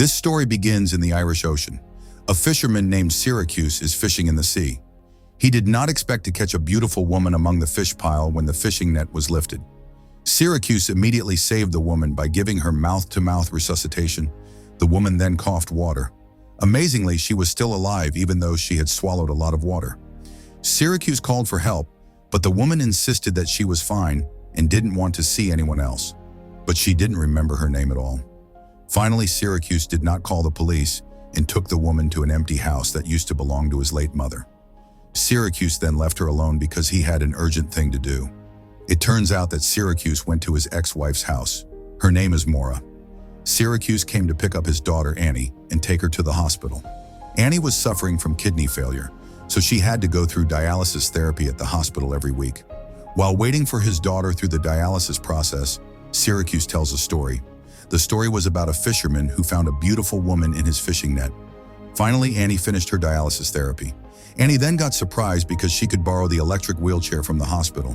This story begins in the Irish Ocean. A fisherman named Syracuse is fishing in the sea. He did not expect to catch a beautiful woman among the fish pile when the fishing net was lifted. Syracuse immediately saved the woman by giving her mouth-to-mouth resuscitation. The woman then coughed water. Amazingly, she was still alive even though she had swallowed a lot of water. Syracuse called for help, but the woman insisted that she was fine and didn't want to see anyone else. But she didn't remember her name at all. Finally, Syracuse did not call the police and took the woman to an empty house that used to belong to his late mother. Syracuse then left her alone because he had an urgent thing to do. It turns out that Syracuse went to his ex-wife's house. Her name is Maura. Syracuse came to pick up his daughter Annie and take her to the hospital. Annie was suffering from kidney failure, so she had to go through dialysis therapy at the hospital every week. While waiting for his daughter through the dialysis process, Syracuse tells a story. The story was about a fisherman who found a beautiful woman in his fishing net. Finally, Annie finished her dialysis therapy. Annie then got surprised because she could borrow the electric wheelchair from the hospital.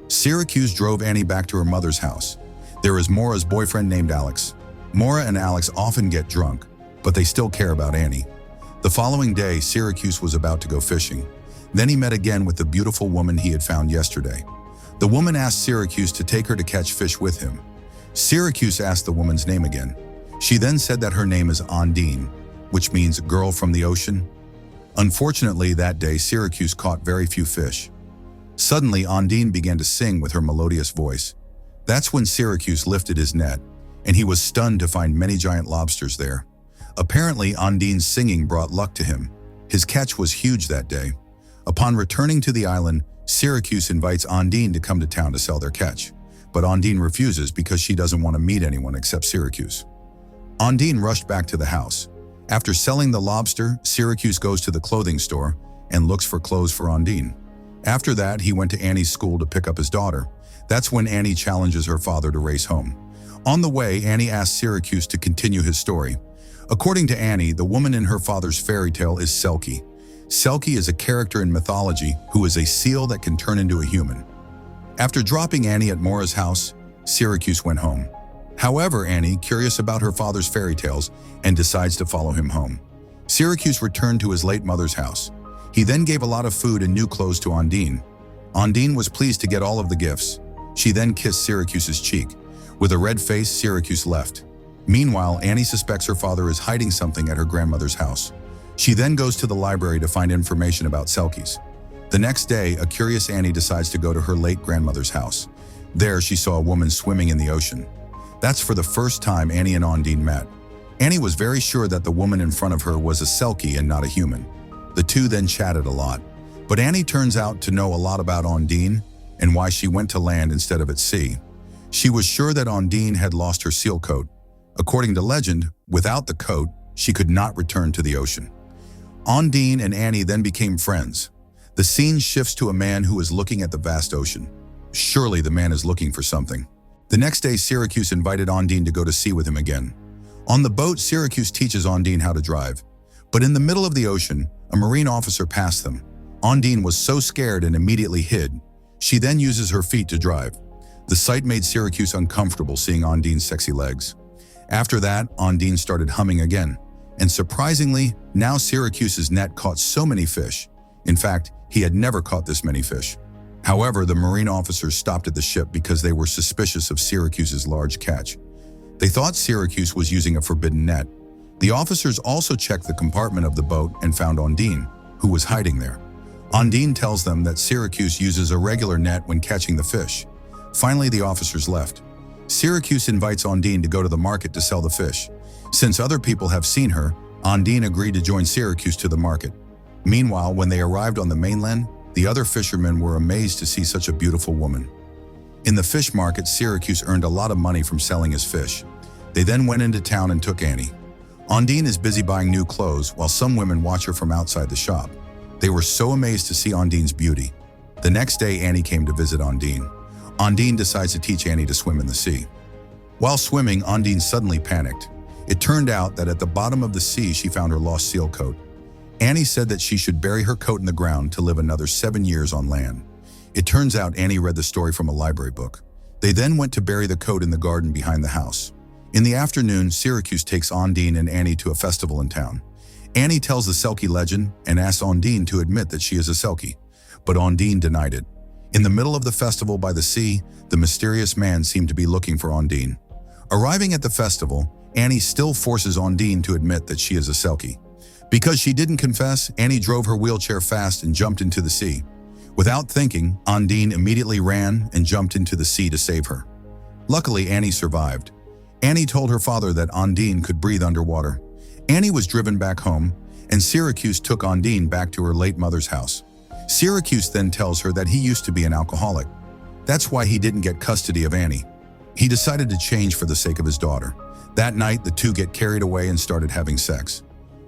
Syracuse drove Annie back to her mother's house. There is Maura's boyfriend named Alex. Maura and Alex often get drunk, but they still care about Annie. The following day, Syracuse was about to go fishing. Then he met again with the beautiful woman he had found yesterday. The woman asked Syracuse to take her to catch fish with him. Syracuse asked the woman's name again. She then said that her name is Ondine, which means girl from the ocean. Unfortunately, that day, Syracuse caught very few fish. Suddenly, Ondine began to sing with her melodious voice. That's when Syracuse lifted his net, and he was stunned to find many giant lobsters there. Apparently, Ondine's singing brought luck to him. His catch was huge that day. Upon returning to the island, Syracuse invites Ondine to come to town to sell their catch. But Ondine refuses because she doesn't want to meet anyone except Syracuse. Ondine rushed back to the house. After selling the lobster, Syracuse goes to the clothing store and looks for clothes for Ondine. After that, he went to Annie's school to pick up his daughter. That's when Annie challenges her father to race home. On the way, Annie asks Syracuse to continue his story. According to Annie, the woman in her father's fairy tale is Selkie. Selkie is a character in mythology who is a seal that can turn into a human. After dropping Annie at Maura's house, Syracuse went home. However, Annie, curious about her father's fairy tales, and decides to follow him home. Syracuse returned to his late mother's house. He then gave a lot of food and new clothes to Ondine. Ondine was pleased to get all of the gifts. She then kissed Syracuse's cheek. With a red face, Syracuse left. Meanwhile, Annie suspects her father is hiding something at her grandmother's house. She then goes to the library to find information about selkies. The next day, a curious Annie decides to go to her late grandmother's house. There, she saw a woman swimming in the ocean. That's for the first time Annie and Ondine met. Annie was very sure that the woman in front of her was a selkie and not a human. The two then chatted a lot. But Annie turns out to know a lot about Ondine and why she went to land instead of at sea. She was sure that Ondine had lost her seal coat. According to legend, without the coat, she could not return to the ocean. Ondine and Annie then became friends. The scene shifts to a man who is looking at the vast ocean. Surely the man is looking for something. The next day, Syracuse invited Ondine to go to sea with him again. On the boat, Syracuse teaches Ondine how to drive. But in the middle of the ocean, a marine officer passed them. Ondine was so scared and immediately hid. She then uses her feet to drive. The sight made Syracuse uncomfortable seeing Ondine's sexy legs. After that, Ondine started humming again. And surprisingly, now Syracuse's net caught so many fish. In fact, he had never caught this many fish. However, the marine officers stopped at the ship because they were suspicious of Syracuse's large catch. They thought Syracuse was using a forbidden net. The officers also checked the compartment of the boat and found Ondine, who was hiding there. Ondine tells them that Syracuse uses a regular net when catching the fish. Finally, the officers left. Syracuse invites Ondine to go to the market to sell the fish. Since other people have seen her, Ondine agreed to join Syracuse to the market. Meanwhile, when they arrived on the mainland, the other fishermen were amazed to see such a beautiful woman. In the fish market, Syracuse earned a lot of money from selling his fish. They then went into town and took Annie. Ondine is busy buying new clothes while some women watch her from outside the shop. They were so amazed to see Ondine's beauty. The next day, Annie came to visit Ondine. Ondine decides to teach Annie to swim in the sea. While swimming, Ondine suddenly panicked. It turned out that at the bottom of the sea, she found her lost seal coat. Annie said that she should bury her coat in the ground to live another 7 years on land. It turns out Annie read the story from a library book. They then went to bury the coat in the garden behind the house. In the afternoon, Syracuse takes Ondine and Annie to a festival in town. Annie tells the selkie legend and asks Ondine to admit that she is a selkie, but Ondine denied it. In the middle of the festival by the sea, the mysterious man seemed to be looking for Ondine. Arriving at the festival, Annie still forces Ondine to admit that she is a selkie. Because she didn't confess, Annie drove her wheelchair fast and jumped into the sea. Without thinking, Ondine immediately ran and jumped into the sea to save her. Luckily, Annie survived. Annie told her father that Ondine could breathe underwater. Annie was driven back home, and Syracuse took Ondine back to her late mother's house. Syracuse then tells her that he used to be an alcoholic. That's why he didn't get custody of Annie. He decided to change for the sake of his daughter. That night, the two get carried away and started having sex.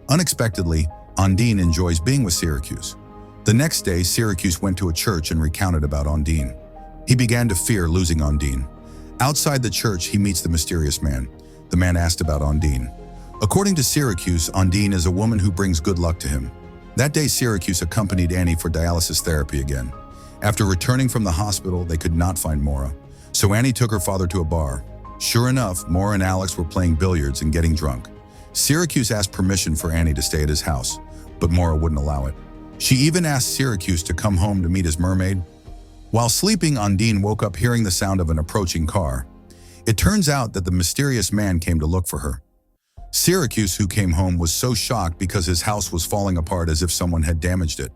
Unexpectedly, Ondine enjoys being with Syracuse. The next day, Syracuse went to a church and recounted about Ondine. He began to fear losing Ondine. Outside the church, he meets the mysterious man. The man asked about Ondine. According to Syracuse, Ondine is a woman who brings good luck to him. That day, Syracuse accompanied Annie for dialysis therapy again. After returning from the hospital, they could not find Maura. So Annie took her father to a bar. Sure enough, Maura and Alex were playing billiards and getting drunk. Syracuse asked permission for Annie to stay at his house, but Maura wouldn't allow it. She even asked Syracuse to come home to meet his mermaid. While sleeping, Ondine woke up hearing the sound of an approaching car. It turns out that the mysterious man came to look for her. Syracuse, who came home, was so shocked because his house was falling apart as if someone had damaged it.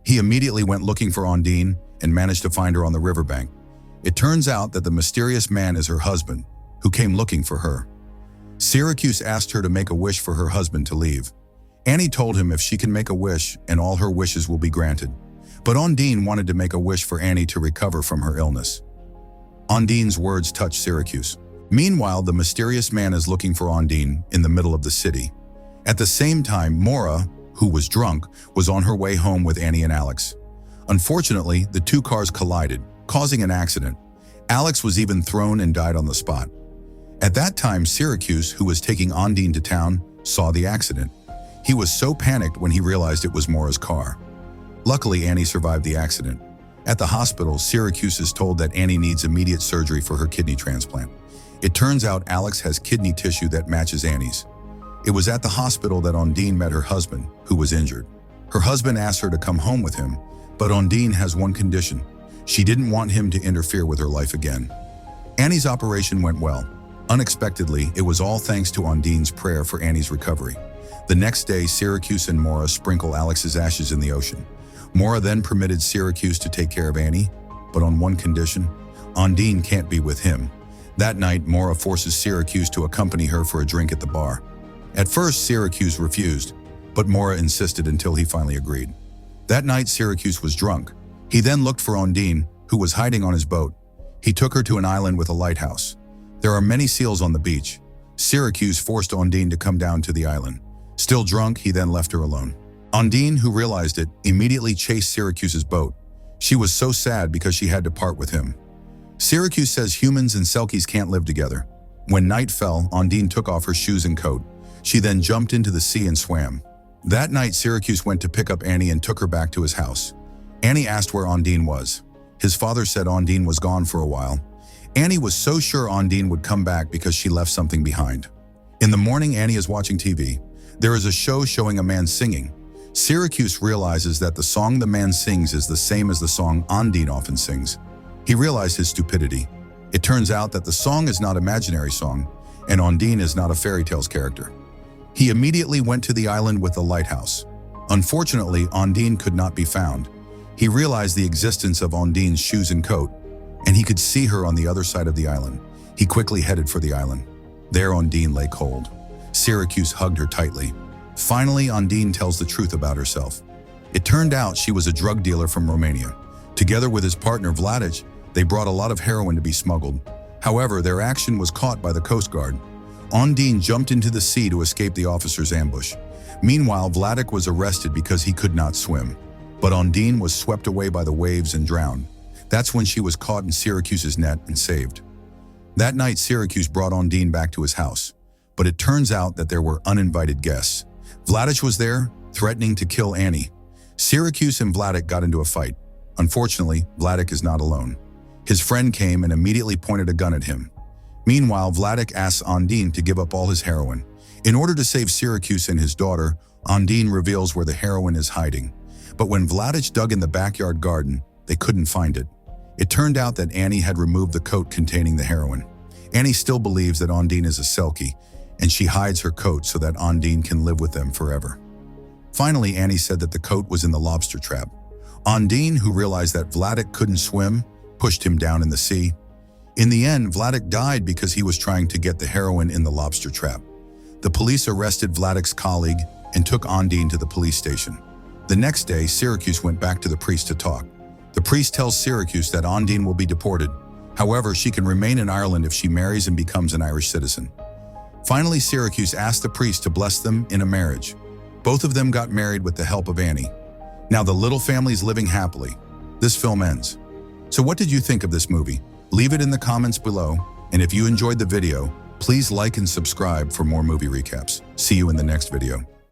He immediately went looking for Ondine and managed to find her on the riverbank. It turns out that the mysterious man is her husband, who came looking for her. Syracuse asked her to make a wish for her husband to leave. Annie told him if she can make a wish and all her wishes will be granted. But Ondine wanted to make a wish for Annie to recover from her illness. Ondine's words touched Syracuse. Meanwhile, the mysterious man is looking for Ondine in the middle of the city. At the same time, Maura, who was drunk, was on her way home with Annie and Alex. Unfortunately, the two cars collided, causing an accident. Alex was even thrown and died on the spot. At that time, Syracuse, who was taking Ondine to town, saw the accident. He was so panicked when he realized it was Maura's car. Luckily, Annie survived the accident. At the hospital, Syracuse is told that Annie needs immediate surgery for her kidney transplant. It turns out Alex has kidney tissue that matches Annie's. It was at the hospital that Ondine met her husband, who was injured. Her husband asked her to come home with him, but Ondine has one condition. She didn't want him to interfere with her life again. Annie's operation went well. Unexpectedly, it was all thanks to Ondine's prayer for Annie's recovery. The next day, Syracuse and Maura sprinkle Alex's ashes in the ocean. Maura then permitted Syracuse to take care of Annie, but on one condition: Ondine can't be with him. That night, Maura forces Syracuse to accompany her for a drink at the bar. At first, Syracuse refused, but Maura insisted until he finally agreed. That night, Syracuse was drunk. He then looked for Ondine, who was hiding on his boat. He took her to an island with a lighthouse. There are many seals on the beach. Syracuse forced Ondine to come down to the island. Still drunk, he then left her alone. Ondine, who realized it, immediately chased Syracuse's boat. She was so sad because she had to part with him. Syracuse says humans and selkies can't live together. When night fell, Ondine took off her shoes and coat. She then jumped into the sea and swam. That night, Syracuse went to pick up Annie and took her back to his house. Annie asked where Ondine was. His father said Ondine was gone for a while. Annie was so sure Ondine would come back because she left something behind. In the morning, Annie is watching TV. There is a show showing a man singing. Syracuse realizes that the song the man sings is the same as the song Ondine often sings. He realized his stupidity. It turns out that the song is not an imaginary song, and Ondine is not a fairy tales character. He immediately went to the island with the lighthouse. Unfortunately, Ondine could not be found. He realized the existence of Ondine's shoes and coat, and he could see her on the other side of the island. He quickly headed for the island. There, Ondine lay cold. Syracuse hugged her tightly. Finally, Ondine tells the truth about herself. It turned out she was a drug dealer from Romania. Together with his partner Vladic, they brought a lot of heroin to be smuggled. However, their action was caught by the Coast Guard. Ondine jumped into the sea to escape the officer's ambush. Meanwhile, Vladic was arrested because he could not swim. But Ondine was swept away by the waves and drowned. That's when she was caught in Syracuse's net and saved. That night, Syracuse brought Ondine back to his house. But it turns out that there were uninvited guests. Vladic was there, threatening to kill Annie. Syracuse and Vladic got into a fight. Unfortunately, Vladic is not alone. His friend came and immediately pointed a gun at him. Meanwhile, Vladik asks Ondine to give up all his heroin. In order to save Syracuse and his daughter, Ondine reveals where the heroin is hiding. But when Vladik dug in the backyard garden, they couldn't find it. It turned out that Annie had removed the coat containing the heroin. Annie still believes that Ondine is a selkie, and she hides her coat so that Ondine can live with them forever. Finally, Annie said that the coat was in the lobster trap. Ondine, who realized that Vladik couldn't swim, pushed him down in the sea. In the end, Vladik died because he was trying to get the heroin in the lobster trap. The police arrested Vladik's colleague and took Ondine to the police station. The next day, Syracuse went back to the priest to talk. The priest tells Syracuse that Ondine will be deported. However, she can remain in Ireland if she marries and becomes an Irish citizen. Finally, Syracuse asked the priest to bless them in a marriage. Both of them got married with the help of Annie. Now the little family's living happily. This film ends. So what did you think of this movie? Leave it in the comments below, and if you enjoyed the video, please like and subscribe for more movie recaps. See you in the next video.